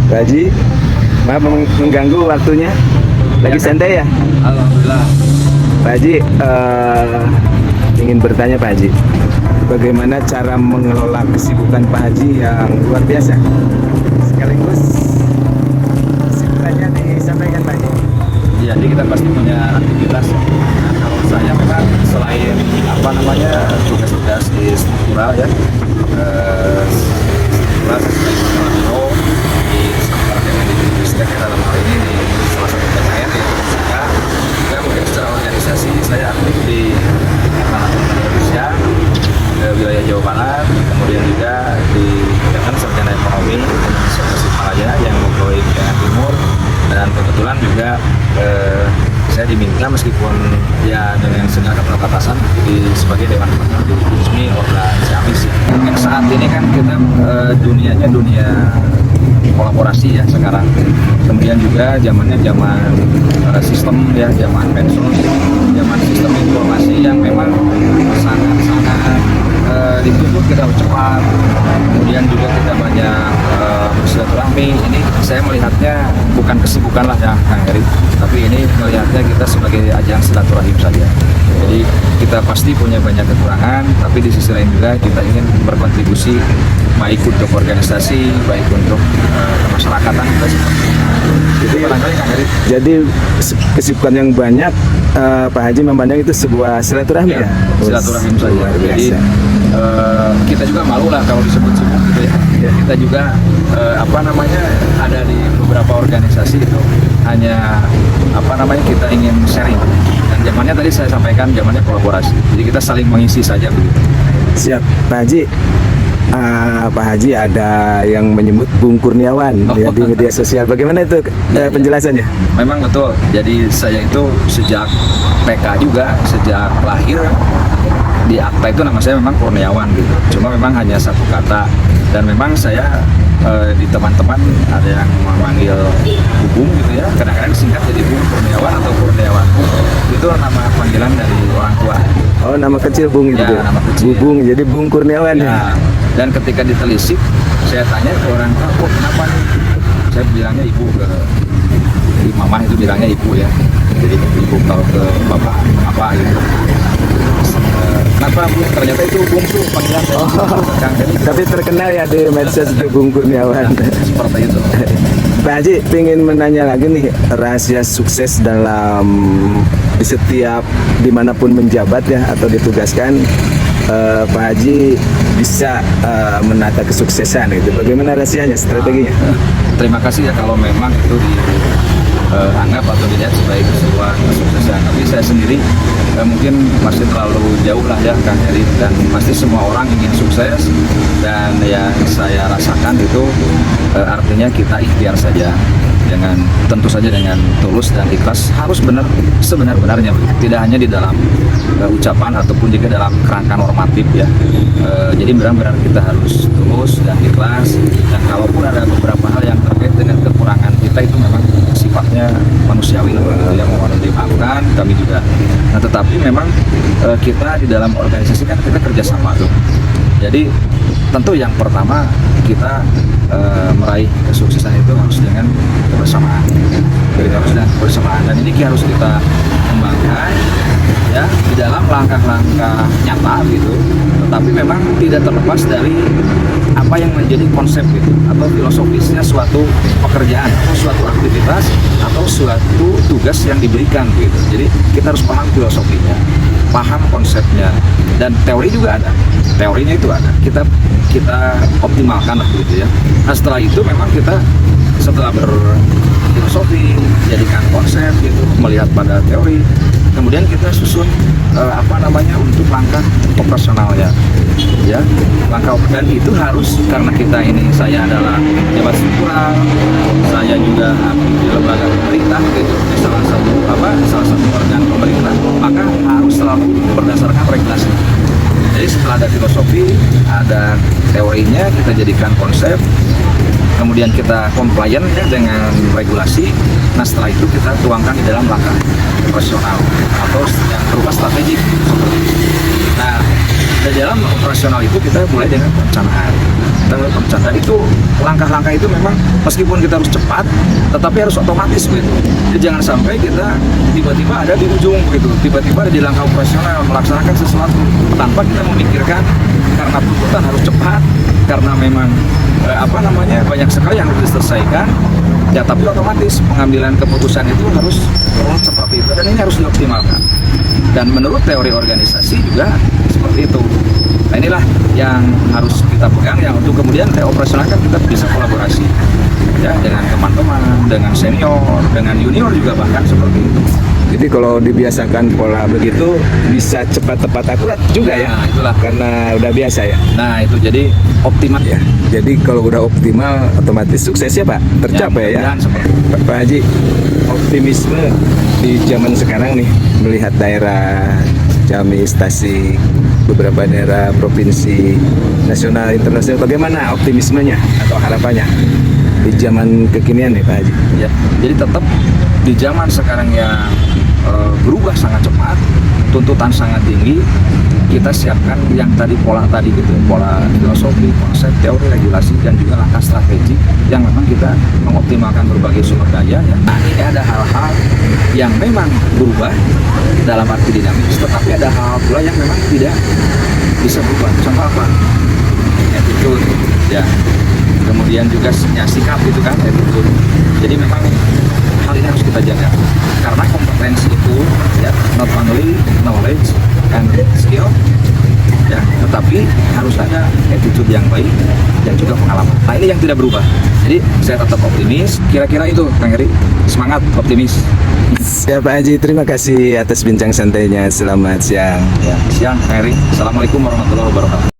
Pak Haji, maaf mengganggu waktunya. Lagi santai ya? Alhamdulillah. Pak Haji, ingin bertanya Pak Haji, bagaimana cara mengelola kesibukan Pak Haji yang luar biasa? Sekaligus kesibukannya disampaikan Pak Haji. Jadi kita pasti punya aktivitas. Nah, kalau saya memang selain tugas-tugas di struktural ya, struktural saya selain mengelola di struktural dengan di Ristek dalam hal ini di salah satu PKN di Indonesia. Juga mungkin secara organisasi saya aktif di Manahan Indonesia, wilayah Jawa Barat, kemudian juga di Badan Sarjana Ekonomi Universitas Malaya yang membawahi Jawa Timur, dan kebetulan juga saya diminta meskipun ya dengan segala keterbatasan sebagai Dewan Pakar di resmi Orla Ciamis. Mungkin saat ini kan kita dunianya dunia kolaborasi ya sekarang. Kemudian juga zamannya zaman sistem ya, zaman medsos, zaman sistem informasi yang memang sangat-sangat dituntut kita cepat. Kemudian juga kita banyak bersilaturahmi. Ini saya melihatnya bukan kesibukan lah ya Kang Heri, tapi ini melihatnya kita sebagai ajang silaturahim saja. Jadi kita pasti punya banyak kekurangan, tapi di sisi lain juga kita ingin berkontribusi baik untuk organisasi, baik untuk kemasyarakatan kita seperti itu. Jadi kesibukan yang banyak Pak Haji memandang itu sebuah silaturahmi ya? Silaturahim saja. Jadi kita juga malu lah kalau disebut sibuk gitu ya. Kita juga ada di beberapa organisasi itu hanya kita ingin sharing. Dan zamannya tadi saya sampaikan zamannya kolaborasi. Jadi kita saling mengisi saja begitu. Siap, Pak Haji. Pak Haji ada yang menyebut Bung Kurniawan ya, di media sosial. Bagaimana itu penjelasannya? Memang betul. Jadi saya itu sejak TK juga, sejak lahir di akta itu nama saya memang Kurniawan gitu. Cuma memang hanya satu kata, dan memang saya di teman-teman ada yang memanggil Bung gitu ya. Kadang-kadang singkat jadi Bung Kurniawan atau Kurniawan. Itu nama panggilan dari orang tua. Oh, nama kecil Bung itu. Ya, nama kecil. Bung, jadi Bung Kurniawan ya. Dan ketika ditelisik, saya tanya ke orang tua, kok kenapa nih? Saya bilangnya ibu ke mama itu bilangnya ibu ya. Jadi ibu kalau ke bapak apa gitu. Kenapa Bu? Ternyata itu Bung tuh panggilan saya. Kang Heri. Tapi terkenal ya di medsos itu Bung Kurniawan. Seperti itu. Pak Haji, ingin menanya lagi nih, rahasia sukses dalam di setiap dimanapun menjabat ya atau ditugaskan, Pak Haji bisa menata kesuksesan itu. Bagaimana rahasianya, strateginya? Terima kasih ya kalau memang itu dianggap atau dilihat sebagai sebuah kesuksesan. Tapi saya sendiri mungkin masih terlalu jauh lah ya Kang Heri, dan pasti semua orang ingin sukses, dan yang saya rasakan itu artinya kita ikhtiar saja, dengan tentu saja dengan tulus dan ikhlas, harus benar sebenar-benarnya, tidak hanya di dalam ucapan ataupun juga dalam kerangka normatif ya. Jadi benar-benar kita harus tulus dan ikhlas, dan kalaupun ada beberapa hal yang terkait dengan kekurangan kita itu memang sifatnya manusiawi yang mohon dimaafkan, kami juga. Nah, tetapi memang kita di dalam organisasi kan kita kerjasama tuh. Jadi tentu yang pertama kita meraih kesuksesan itu harus dengan kebersamaan. Jadi harus dengan kebersamaan, dan ini harus kita kembangkan ya di dalam langkah-langkah nyata gitu. Tetapi memang tidak terlepas dari apa yang menjadi konsep gitu atau filosofisnya suatu pekerjaan atau suatu aktivitas atau suatu tugas yang diberikan gitu. Jadi kita harus paham filosofinya, paham konsepnya, dan teori juga ada. Teorinya itu ada. Kita optimalkan lah gitu ya. Nah, setelah itu memang kita setelah berfilosofi, jadikan konsep gitu, melihat pada teori, kemudian kita susun untuk langkah operasionalnya ya, langkah. Dan itu harus, karena kita ini, saya adalah pejabat struktural, saya juga di lembaga pemerintah gitu, di salah satu organ pemerintah, maka harus selalu berdasarkan regulasi. Jadi setelah ada filosofi, ada teorinya, kita jadikan konsep, kemudian kita compliant ya dengan regulasi. Nah, setelah itu kita tuangkan di dalam langkah operasional atau yang berupa strategik seperti itu. Nah, dalam operasional itu kita mulai dengan perencanaan. Perencanaan itu langkah-langkah itu memang meskipun kita harus cepat, tetapi harus otomatis begitu. Jadi jangan sampai kita tiba-tiba ada di ujung begitu, tiba-tiba ada di langkah operasional melaksanakan sesuatu tanpa kita memikirkan karena tuntutan harus cepat, karena memang banyak sekali yang harus diselesaikan. Ya, tapi otomatis pengambilan keputusan itu harus seperti itu dan ini harus dioptimalkan. Dan menurut teori organisasi juga seperti itu. Nah, inilah yang harus kita pegang, yang untuk kemudian operasionalkan kita bisa kolaborasi ya dengan teman-teman, dengan senior, dengan junior juga bahkan seperti itu. Jadi kalau dibiasakan pola begitu bisa cepat, tepat, akurat juga ya. Nah, itulah Karena udah biasa ya. Nah, itu jadi optimal Ya, jadi kalau udah optimal otomatis sukses ya Pak, tercapai ya. mudah-mudahan seperti itu. Pak Haji, optimisme di zaman sekarang nih melihat daerah Ciamis, Tasik, beberapa daerah provinsi nasional, internasional, bagaimana optimismenya atau harapannya di zaman kekinian nih Pak Haji? Ya, jadi tetap di zaman sekarang yang berubah sangat cepat, tuntutan sangat tinggi, kita siapkan yang pola tadi gitu, pola filosofi, konsep, teori, regulasi, dan juga langkah strategi yang memang kita mengoptimalkan berbagai sumber daya. Ya. Nah, ini ada hal-hal yang memang berubah dalam arti dinamis, tetapi ada hal pula yang memang tidak bisa berubah. Contoh apa? Attitude, ya. Kemudian juga sikap itu kan, attitude. Jadi memang hal ini harus kita jaga karena kompetensi itu ya not only knowledge and skill ya, tetapi harus ada attitude yang baik dan juga pengalaman. Nah, ini yang tidak berubah. Jadi saya tetap optimis. Kira-kira itu Kang Heri, semangat optimis. Ya Pak Haji, terima kasih atas bincang santainya. Selamat siang. Ya, siang Kang Heri. Assalamualaikum warahmatullahi wabarakatuh.